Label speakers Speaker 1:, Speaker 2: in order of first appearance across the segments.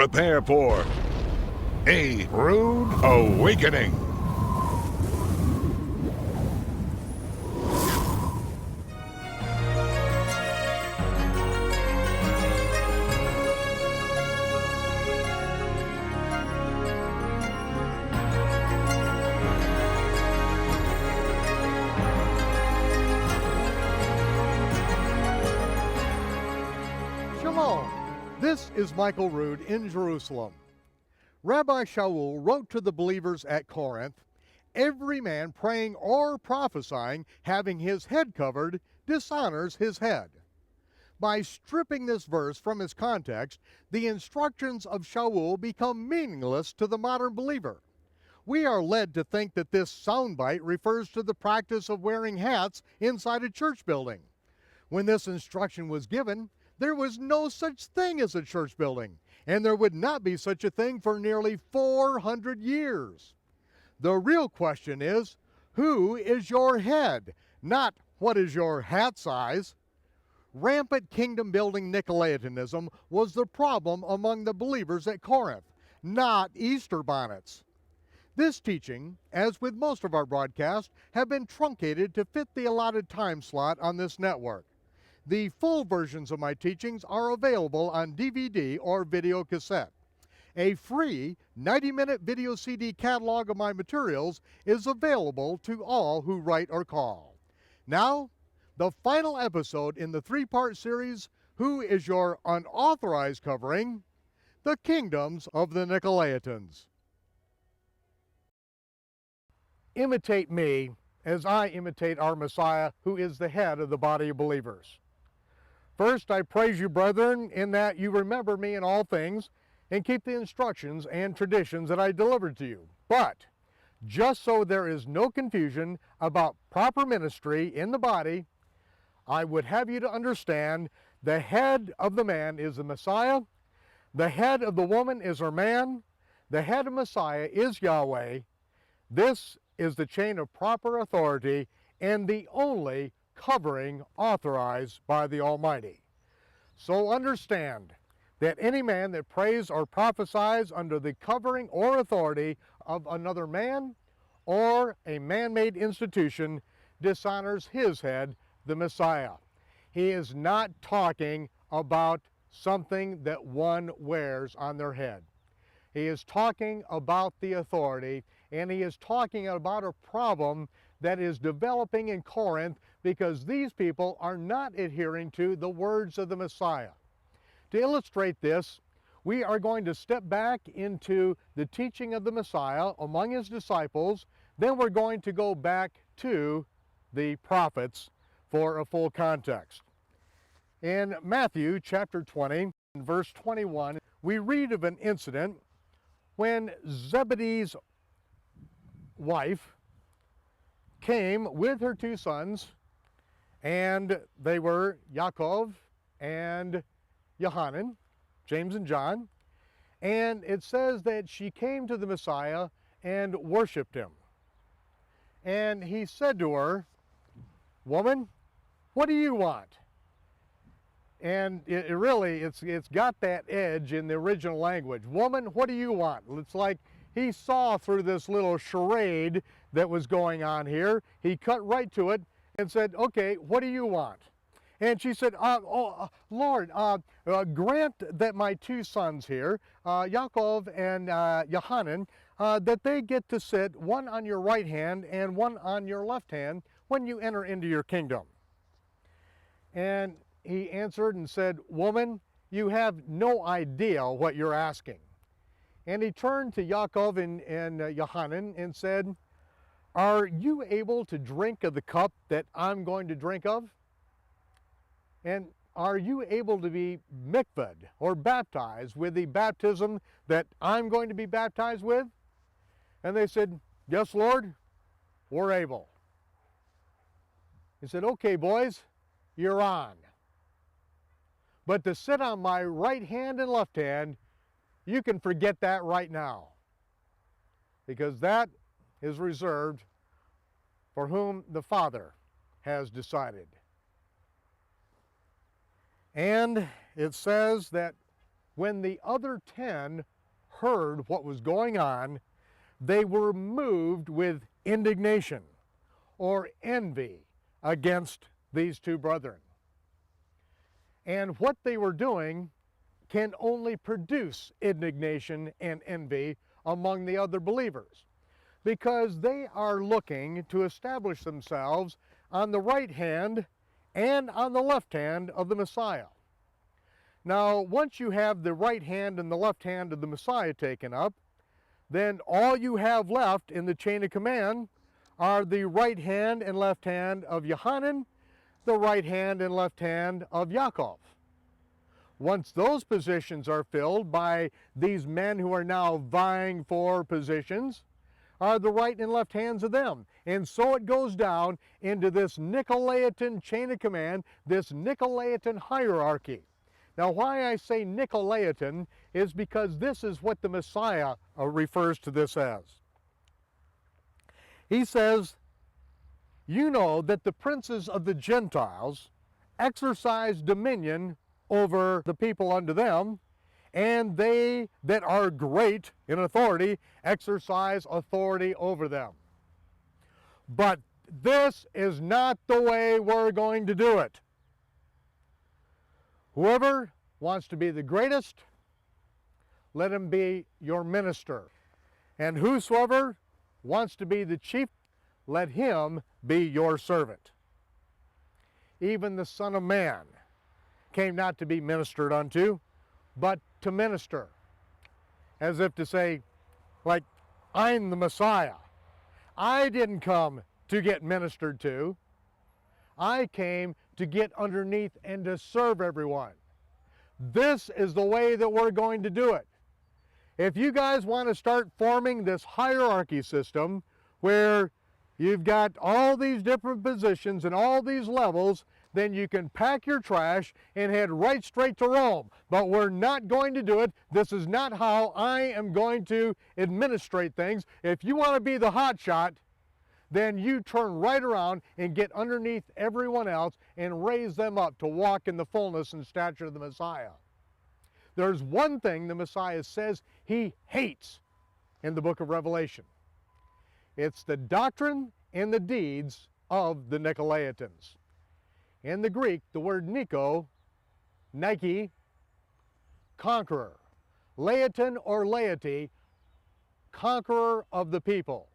Speaker 1: Prepare for a rude awakening.
Speaker 2: Shalom. This is Michael Rood in Jerusalem. Rabbi Shaul wrote to the believers at Corinth, "Every man praying or prophesying, having his head covered, dishonors his head." By stripping this verse from its context, the instructions of Shaul become meaningless to the modern believer. We are led to think that this soundbite refers to the practice of wearing hats inside a church building. When this instruction was given, there was no such thing as a church building, and there would not be such a thing for nearly 400 years. The real question is, who is your head? Not what is your hat size? Rampant kingdom-building Nicolaitanism was the problem among the believers at Corinth, not Easter bonnets. This teaching, as with most of our broadcasts, have been truncated to fit the allotted time slot on this network. The full versions of my teachings are available on DVD or video cassette. A free 90-minute video CD catalog of my materials is available to all who write or call. Now, the final episode in the three-part series, Who is Your Unauthorized Covering? The Kingdoms of the Nicolaitans. Imitate me as I imitate our Messiah, who is the head of the body of believers. First, I praise you, brethren, in that you remember me in all things and keep the instructions and traditions that I delivered to you. But, just so there is no confusion about proper ministry in the body, I would have you to understand the head of the man is the Messiah, the head of the woman is her man, the head of Messiah is Yahweh. This is the chain of proper authority and the only covering authorized by the Almighty. So understand that any man that prays or prophesies under the covering or authority of another man or a man-made institution dishonors his head, the Messiah. He is not talking about something that one wears on their head. He is talking about the authority, and he is talking about a problem that is developing in Corinth because these people are not adhering to the words of the Messiah. To illustrate this, we are going to step back into the teaching of the Messiah among his disciples. Then we're going to go back to the prophets for a full context. In Matthew chapter 20, verse 21, we read of an incident when Zebedee's wife came with her two sons, and they were Yaakov and Yohanan, James and John, and it says that she came to the Messiah and worshiped him. And he said to her, "Woman, what do you want?" And it's got that edge in the original language. "Woman, what do you want?" It's like he saw through this little charade that was going on here. He cut right to it and said, "Okay, what do you want?" And she said, Lord, grant that my two sons here, Yaakov and Yohanan, that they get to sit one on your right hand and one on your left hand when you enter into your kingdom. And he answered and said, "Woman, you have no idea what you're asking." And he turned to Yaakov and Yohanan and said, "Are you able to drink of the cup that I'm going to drink of? And are you able to be mikvahed or baptized with the baptism that I'm going to be baptized with?" And they said, "Yes, Lord, we're able." He said, "Okay, boys, you're on. But to sit on my right hand and left hand, you can forget that right now, because that is reserved for whom the Father has decided." And it says that when the other 10 heard what was going on, they were moved with indignation or envy against these two brethren. And what they were doing can only produce indignation and envy among the other believers, because they are looking to establish themselves on the right hand and on the left hand of the Messiah. Now, once you have the right hand and the left hand of the Messiah taken up, then all you have left in the chain of command are the right hand and left hand of Yohanan, the right hand and left hand of Yaakov. Once those positions are filled by these men who are now vying for positions, are the right and left hands of them. And so it goes down into this Nicolaitan chain of command, this Nicolaitan hierarchy. Now, why I say Nicolaitan is because this is what the Messiah refers to this as. He says, you know that the princes of the Gentiles exercise dominion over the people under them, and they that are great in authority exercise authority over them. But this is not the way we're going to do it. Whoever wants to be the greatest, let him be your minister. And whosoever wants to be the chief, let him be your servant. Even the Son of Man came not to be ministered unto, but to minister. As if to say, like, I'm the Messiah. I didn't come to get ministered to. I came to get underneath and to serve everyone. This is the way that we're going to do it. If you guys want to start forming this hierarchy system where you've got all these different positions and all these levels, then you can pack your trash and head right straight to Rome. But we're not going to do it. This is not how I am going to administrate things. If you want to be the hot shot, then you turn right around and get underneath everyone else and raise them up to walk in the fullness and stature of the Messiah. There's one thing the Messiah says he hates in the book of Revelation. It's the doctrine and the deeds of the Nicolaitans. In the Greek, the word Nico, Nike, conqueror. Laiton or laity, conqueror of the people.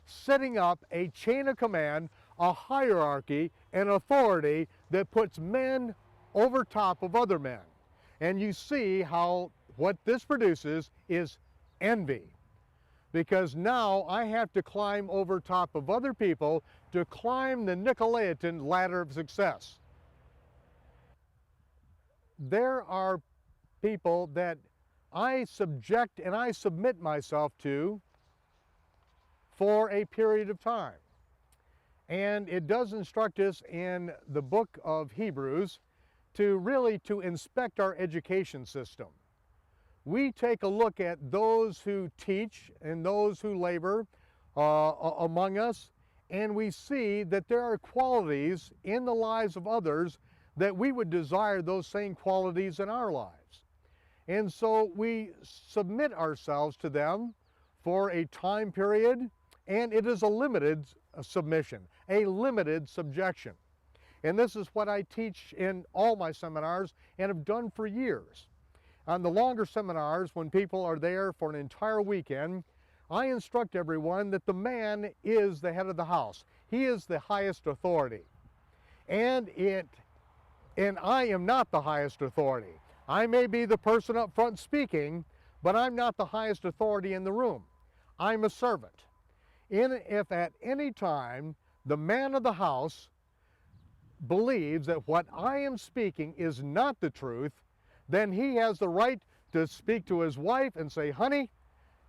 Speaker 2: Setting up a chain of command, a hierarchy, an authority that puts men over top of other men. And you see how what this produces is envy. Because now I have to climb over top of other people to climb the Nicolaitan ladder of success. There are people that I subject and I submit myself to for a period of time. And it does instruct us in the book of Hebrews to inspect our education system. We take a look at those who teach and those who labor among us, and we see that there are qualities in the lives of others that we would desire those same qualities in our lives. And so we submit ourselves to them for a time period, and it is a limited submission, a limited subjection. And this is what I teach in all my seminars and have done for years. On the longer seminars, when people are there for an entire weekend, I instruct everyone that the man is the head of the house. He is the highest authority. And I am not the highest authority. I may be the person up front speaking, but I'm not the highest authority in the room. I'm a servant. If at any time the man of the house believes that what I am speaking is not the truth, then he has the right to speak to his wife and say, honey,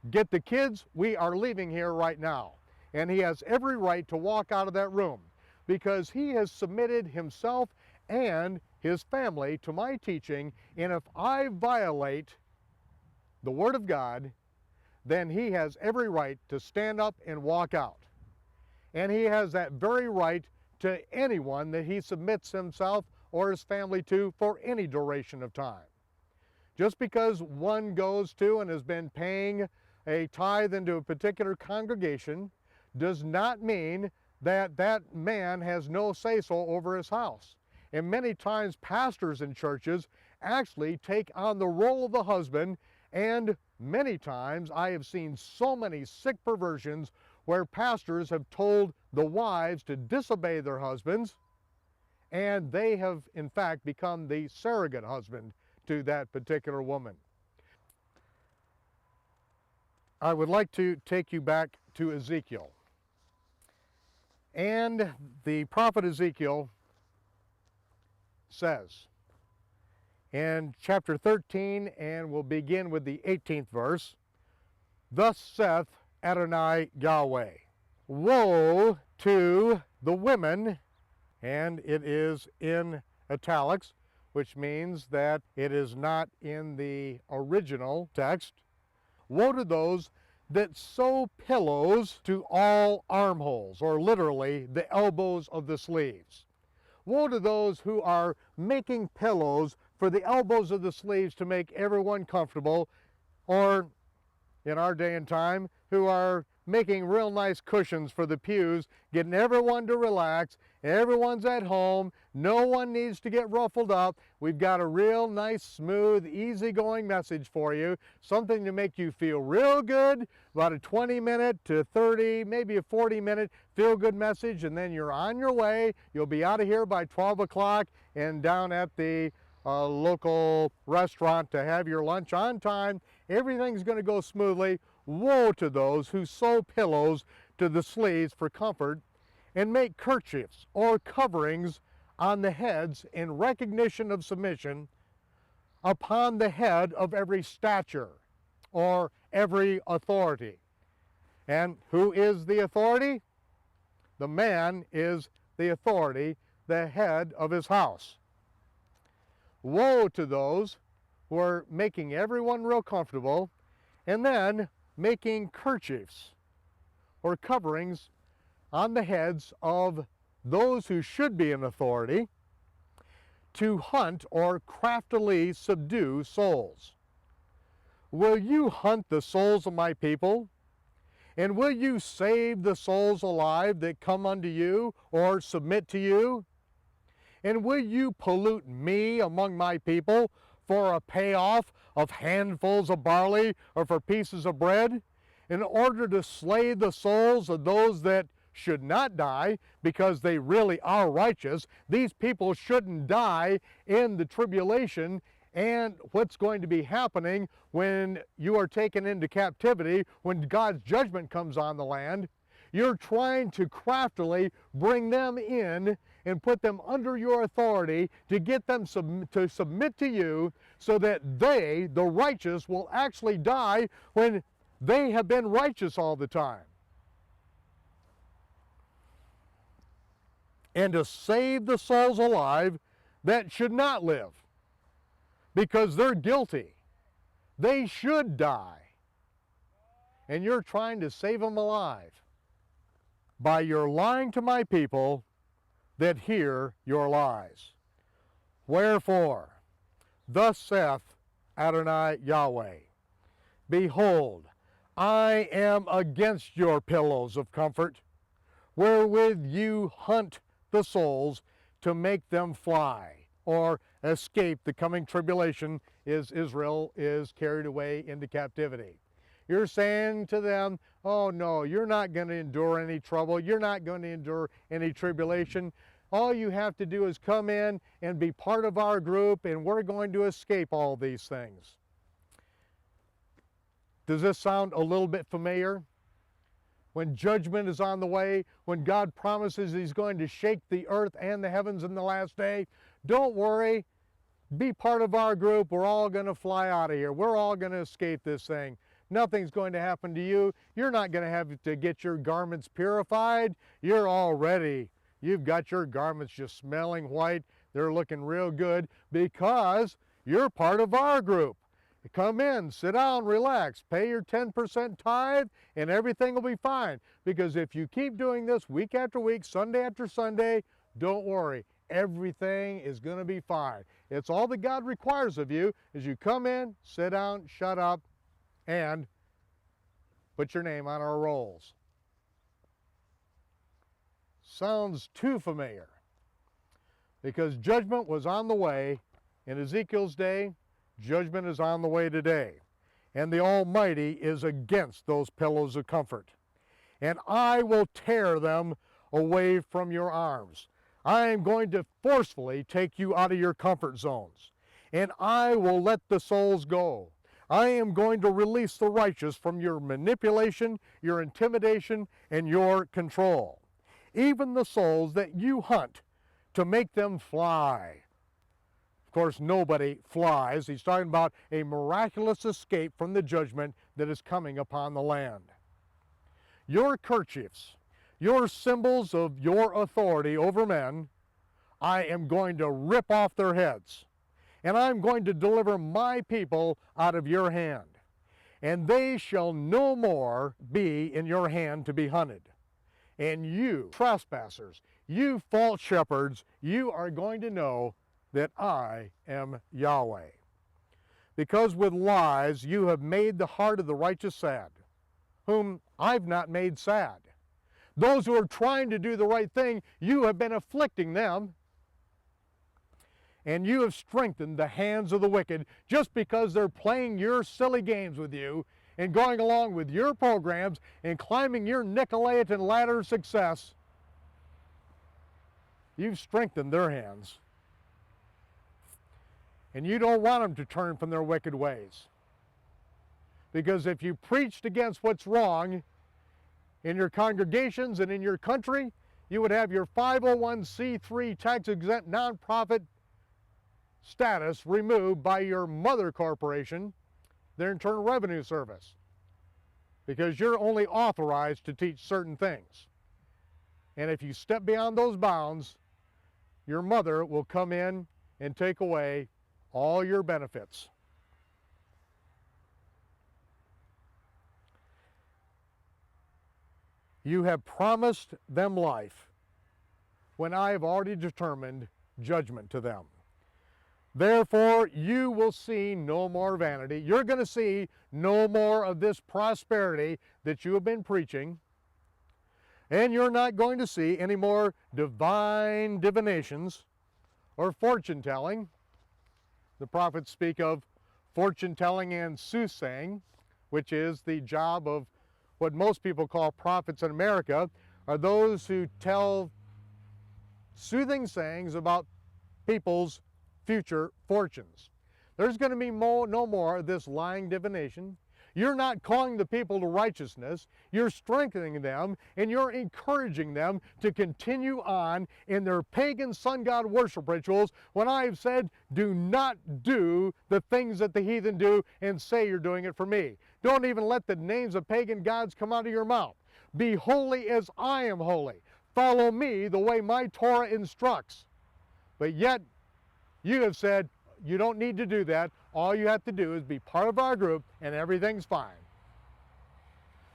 Speaker 2: get the kids, we are leaving here right now. And he has every right to walk out of that room because he has submitted himself and his family to my teaching, and if I violate the Word of God, then he has every right to stand up and walk out. And he has that very right to anyone that he submits himself or his family to for any duration of time. Just because one goes to and has been paying a tithe into a particular congregation does not mean that that man has no say-so over his house. And many times pastors in churches actually take on the role of the husband, and many times I have seen so many sick perversions where pastors have told the wives to disobey their husbands, and they have in fact become the surrogate husband to that particular woman. I would like to take you back to Ezekiel. And the prophet Ezekiel says in chapter 13, and we'll begin with the 18th verse, "Thus saith Adonai Yahweh, woe to the women," and it is in italics, which means that it is not in the original text. "Woe to those that sew pillows to all armholes," or literally the elbows of the sleeves. Woe to those who are making pillows for the elbows of the sleeves to make everyone comfortable, or in our day and time, who are making real nice cushions for the pews, getting everyone to relax. Everyone's at home. No one needs to get ruffled up. We've got a real nice, smooth, easygoing message for you. Something to make you feel real good. About a 20-minute to 30, maybe a 40-minute feel-good message, and then you're on your way. You'll be out of here by 12 o'clock and down at the local restaurant to have your lunch on time. Everything's going to go smoothly. Woe to those who sew pillows to the sleeves for comfort and make kerchiefs or coverings on the heads in recognition of submission upon the head of every stature or every authority. And who is the authority? The man is the authority, the head of his house. Woe to those who are making everyone real comfortable and then making kerchiefs or coverings on the heads of those who should be in authority to hunt or craftily subdue souls. Will you hunt the souls of my people? And will you save the souls alive that come unto you or submit to you? And will you pollute me among my people for a payoff of handfuls of barley or for pieces of bread, in order to slay the souls of those that should not die because they really are righteous? These people shouldn't die in the tribulation and what's going to be happening when you are taken into captivity, when God's judgment comes on the land. You're trying to craftily bring them in and put them under your authority to get them to submit to you so that they, the righteous, will actually die when they have been righteous all the time. And to save the souls alive that should not live because they're guilty. They should die. And you're trying to save them alive by your lying to my people that hear your lies. Wherefore, thus saith Adonai Yahweh, behold, I am against your pillows of comfort, wherewith you hunt the souls to make them fly or escape the coming tribulation as Israel is carried away into captivity. You're saying to them, oh no, you're not going to endure any trouble. You're not going to endure any tribulation. All you have to do is come in and be part of our group, and we're going to escape all these things. Does this sound a little bit familiar? When judgment is on the way, when God promises He's going to shake the earth and the heavens in the last day, don't worry. Be part of our group. We're all going to fly out of here. We're all going to escape this thing. Nothing's going to happen to you. You're not going to have to get your garments purified. You're all ready. You've got your garments just smelling white. They're looking real good because you're part of our group. Come in, sit down, relax, pay your 10% tithe, and everything will be fine. Because if you keep doing this week after week, Sunday after Sunday, don't worry. everything is going to be fine. It's all that God requires of you is you come in, sit down, shut up, and put your name on our rolls. Sounds too familiar, because judgment was on the way in Ezekiel's day. Judgment is on the way today, and the Almighty is against those pillows of comfort. And I will tear them away from your arms. I am going to forcefully take you out of your comfort zones, and I will let the souls go. I am going to release the righteous from your manipulation, your intimidation, and your control. Even the souls that you hunt to make them fly. Of course, nobody flies. He's talking about a miraculous escape from the judgment that is coming upon the land. Your kerchiefs, your symbols of your authority over men, I am going to rip off their heads, and I'm going to deliver my people out of your hand, and they shall no more be in your hand to be hunted. And you trespassers, you false shepherds, you are going to know that I am Yahweh. Because with lies you have made the heart of the righteous sad, whom I've not made sad. Those who are trying to do the right thing, you have been afflicting them. And you have strengthened the hands of the wicked just because they're playing your silly games with you and going along with your programs and climbing your Nicolaitan ladder of success. You've strengthened their hands. And you don't want them to turn from their wicked ways. Because if you preached against what's wrong in your congregations and in your country, you would have your 501c3 tax-exempt nonprofit status removed by your mother corporation, their Internal Revenue Service, because you're only authorized to teach certain things. And if you step beyond those bounds, your mother will come in and take away all your benefits. You have promised them life when I have already determined judgment to them. Therefore, you will see no more vanity. You're going to see no more of this prosperity that you have been preaching. And you're not going to see any more divine divinations or fortune telling. The prophets speak of fortune telling and soothsaying, which is the job of what most people call prophets in America, are those who tell soothing sayings about people's future fortunes. There's going to be no more of this lying divination. You're not calling the people to righteousness. You're strengthening them, and you're encouraging them to continue on in their pagan sun god worship rituals when I have said, do not do the things that the heathen do and say you're doing it for me. Don't even let the names of pagan gods come out of your mouth. Be holy as I am holy. Follow me the way my Torah instructs. But yet, you have said, you don't need to do that. All you have to do is be part of our group and everything's fine.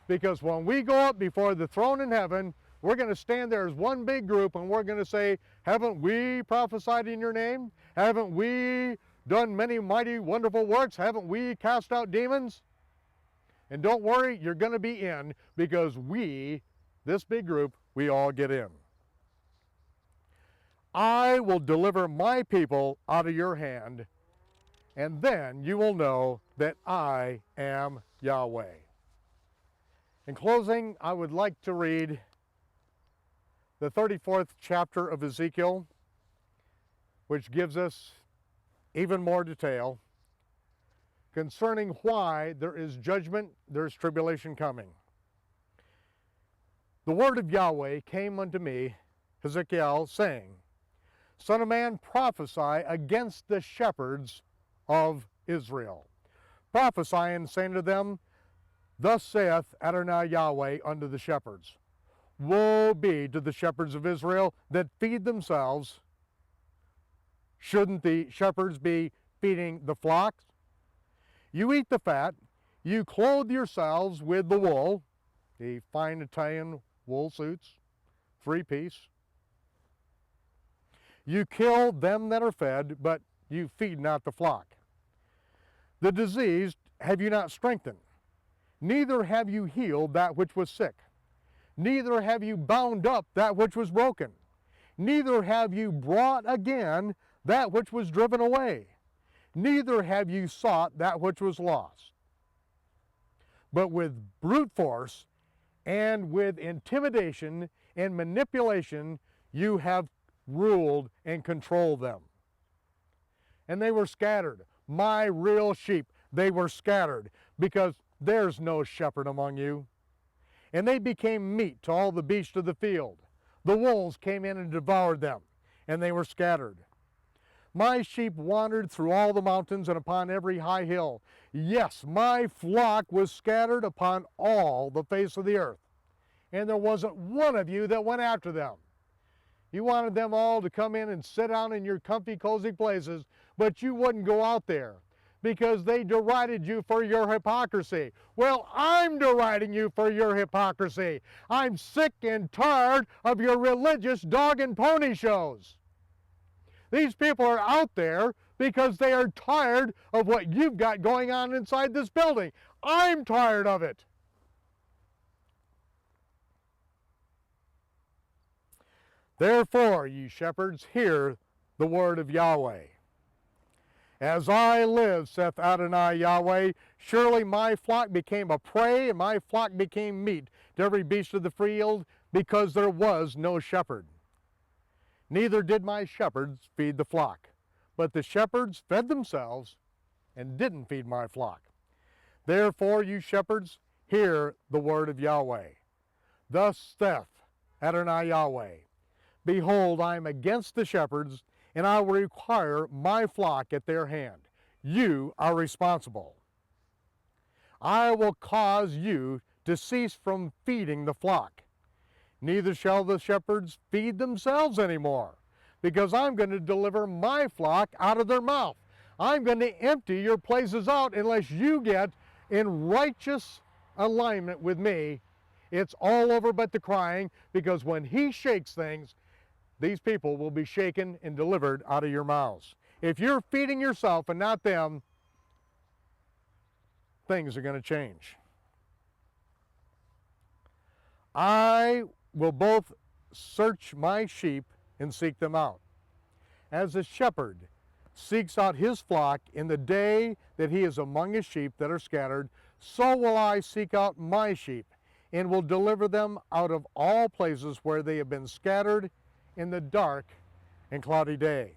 Speaker 2: Because when we go up before the throne in heaven, we're going to stand there as one big group and we're going to say, haven't we prophesied in your name? Haven't we done many mighty, wonderful works? Haven't we cast out demons? And don't worry, you're going to be in, because we, this big group, we all get in. I will deliver my people out of your hand, and then you will know that I am Yahweh. In closing, I would like to read the 34th chapter of Ezekiel, which gives us even more detail concerning why there is judgment, there is tribulation coming. The word of Yahweh came unto me, Ezekiel, saying, Son of man, prophesy against the shepherds of Israel. Prophesy and say unto them, Thus saith Adonai Yahweh unto the shepherds, Woe be to the shepherds of Israel that feed themselves. Shouldn't the shepherds be feeding the flocks? You eat the fat, you clothe yourselves with the wool, the fine Italian wool suits, 3-piece. You kill them that are fed, but you feed not the flock. The diseased have you not strengthened, neither have you healed that which was sick. Neither have you bound up that which was broken. Neither have you brought again that which was driven away. Neither have you sought that which was lost. But with brute force and with intimidation and manipulation, you have ruled and controlled them. And they were scattered. My real sheep, they were scattered, because there's no shepherd among you. And they became meat to all the beasts of the field. The wolves came in and devoured them, and they were scattered. My sheep wandered through all the mountains and upon every high hill. Yes, my flock was scattered upon all the face of the earth. And there wasn't one of you that went after them. You wanted them all to come in and sit down in your comfy, cozy places, but you wouldn't go out there because they derided you for your hypocrisy. Well, I'm deriding you for your hypocrisy. I'm sick and tired of your religious dog and pony shows. These people are out there because they are tired of what you've got going on inside this building. I'm tired of it. Therefore, ye shepherds, hear the word of Yahweh. As I live, saith Adonai Yahweh, surely my flock became a prey, and my flock became meat to every beast of the field, because there was no shepherd. Neither did my shepherds feed the flock, but the shepherds fed themselves and didn't feed my flock. Therefore, you shepherds, hear the word of Yahweh. Thus saith Adonai Yahweh, behold, I am against the shepherds, and I will require my flock at their hand. You are responsible. I will cause you to cease from feeding the flock. Neither shall the shepherds feed themselves anymore, because I'm going to deliver my flock out of their mouth. I'm going to empty your places out unless you get in righteous alignment with me. It's all over but the crying, because when he shakes things, these people will be shaken and delivered out of your mouths. If you're feeding yourself and not them, things are going to change. I will both search my sheep and seek them out. As a shepherd seeks out his flock in the day that he is among his sheep that are scattered, so will I seek out my sheep and will deliver them out of all places where they have been scattered in the dark and cloudy day.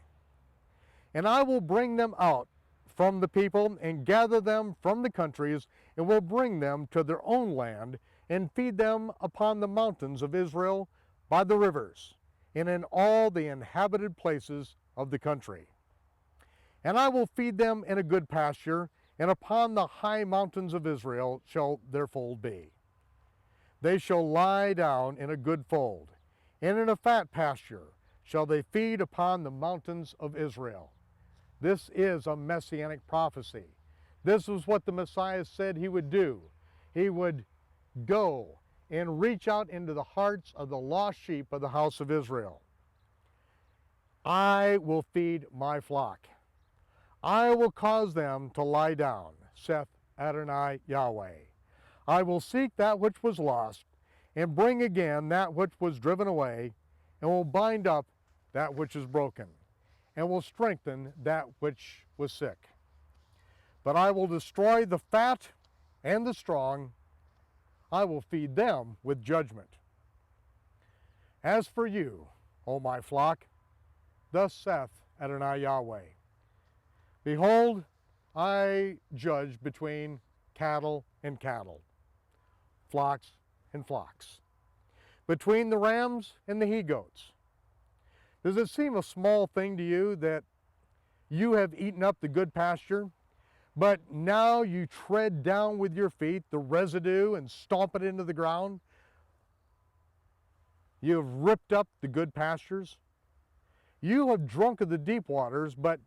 Speaker 2: And I will bring them out from the people and gather them from the countries, and will bring them to their own land and feed them upon the mountains of Israel by the rivers and in all the inhabited places of the country. And I will feed them in a good pasture, and upon the high mountains of Israel shall their fold be. They shall lie down in a good fold, and in a fat pasture shall they feed upon the mountains of Israel. This is a messianic prophecy. This is what the Messiah said he would do. He would go and reach out into the hearts of the lost sheep of the house of Israel. I will feed my flock. I will cause them to lie down, saith Adonai Yahweh. I will seek that which was lost, and bring again that which was driven away, and will bind up that which is broken, and will strengthen that which was sick. But I will destroy the fat and the strong. I will feed them with judgment. As for you, O my flock, thus saith Adonai Yahweh, behold, I judge between cattle and cattle, flocks and flocks, between the rams and the he-goats. Does it seem a small thing to you that you have eaten up the good pasture, but now you tread down with your feet the residue and stomp it into the ground? You have ripped up the good pastures. You have drunk of the deep waters, but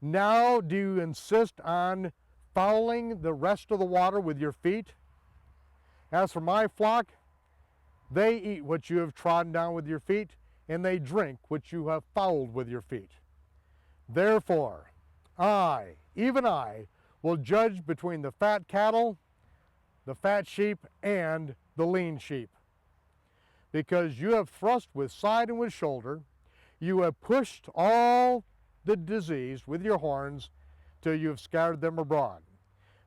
Speaker 2: now do you insist on fouling the rest of the water with your feet? As for my flock, they eat what you have trodden down with your feet, and they drink which you have fouled with your feet. Therefore, I, even I, will judge between the fat cattle, the fat sheep, and the lean sheep. Because you have thrust with side and with shoulder, you have pushed all the diseased with your horns till you have scattered them abroad.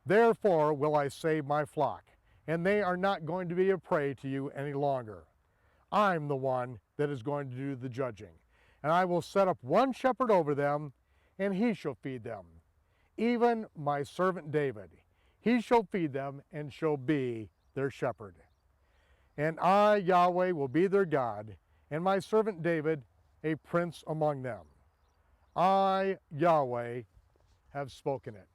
Speaker 2: Therefore will I save my flock, and they are not going to be a prey to you any longer. I'm the one that is going to do the judging, and I will set up one shepherd over them, and he shall feed them, even my servant David. He shall feed them and shall be their shepherd. And I, Yahweh, will be their God, and my servant David a prince among them. I, Yahweh, have spoken it.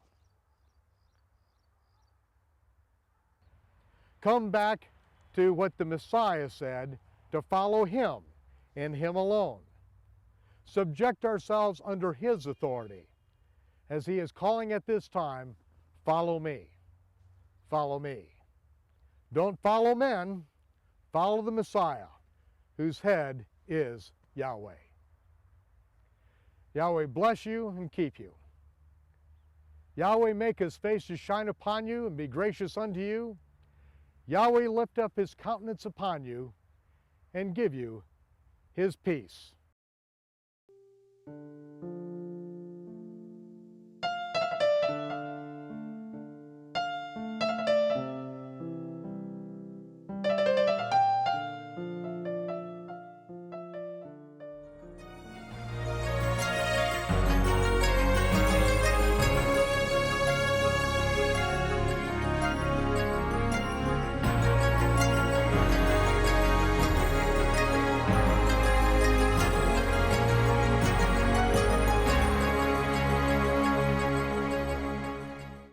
Speaker 2: Come back to what the Messiah said, to follow him and him alone. Subject ourselves under his authority, as he is calling at this time, follow me, follow me. Don't follow men, follow the Messiah, whose head is Yahweh. Yahweh bless you and keep you. Yahweh make his face to shine upon you and be gracious unto you. Yahweh lift up his countenance upon you and give you his peace.